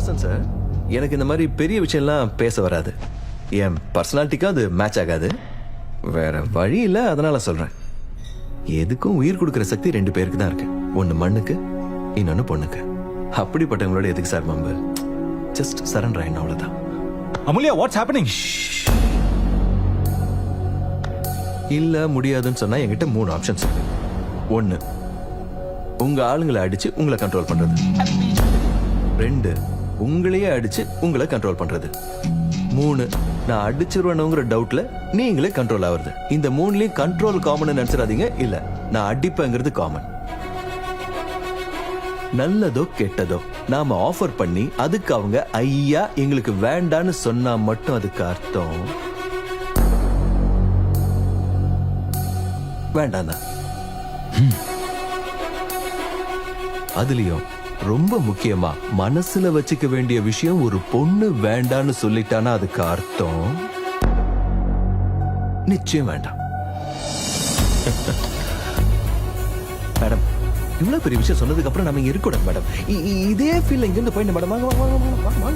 Vasan sir, எனக்கு இந்த மாதிரி பெரிய விஷயம்லாம் பேச வராது. என் பர்சனாலிட்டிக்கும் அது மேட்ச் ஆகாது. வேற வழி இல்லை, அதனால சொல்றேன். எதுக்கும் உயிர் கொடுக்கிற சக்தி 2 பேருக்கு தான் இருக்கு. ஒன்னு மண்ணுக்கு, இன்னொன்னு பொண்ணுக்கு. அப்படிப்பட்டவங்களோட எதுக்கு சார் மம்பு? ஜஸ்ட் சரண்டர் ஆயிடும், அவ்வளவுதான். Amulya, what's happening? இல்ல முடியாதுன்னு சொன்னா என்கிட்ட 3 ஆப்ஷன்ஸ் இருக்கு. 1, உங்க ஆளுங்களை அடிச்சு உங்களை கண்ட்ரோல் பண்றது. 2, உங்களையே அடிச்சு உங்களை கண்ட்ரோல் பண்றது. 3, நான் அடிச்சிருவேனுங்கிற டவுட்ல நீங்களே கண்ட்ரோல் ஆகுறது. இந்த 3லயும் கண்ட்ரோல் காமன் நினைச்சிடாதீங்க. இல்ல, நான் அடிப்பேங்கிறது காமன். நல்லதோ கெட்டதோ நாம ஆஃபர் பண்ணி அதுக்கு அவங்க ஐயா எங்களுக்கு வேண்டான்னு சொன்னா மட்டும் அதுக்கு அர்த்தம் வேண்டாம் தான். அதுலயும் ரொம்ப முக்கியமா மனசுல வச்சுக்க வேண்டிய விஷயம், ஒரு பொண்ணு வேண்டான்னு சொல்லிட்டானா அதுக்கு அர்த்தம் நிச்சயம் வேண்டாம். மேடம், இவ்வளவு பெரிய விஷயம் சொன்னதுக்கு அப்புறம் நம்ம இங்க இருக்கக்கூடாது மேடம். இதே ஃபீல் இங்க இருந்து போயிட்டு மேடம் வாங்க வாங்க வாங்க வாங்க வாங்க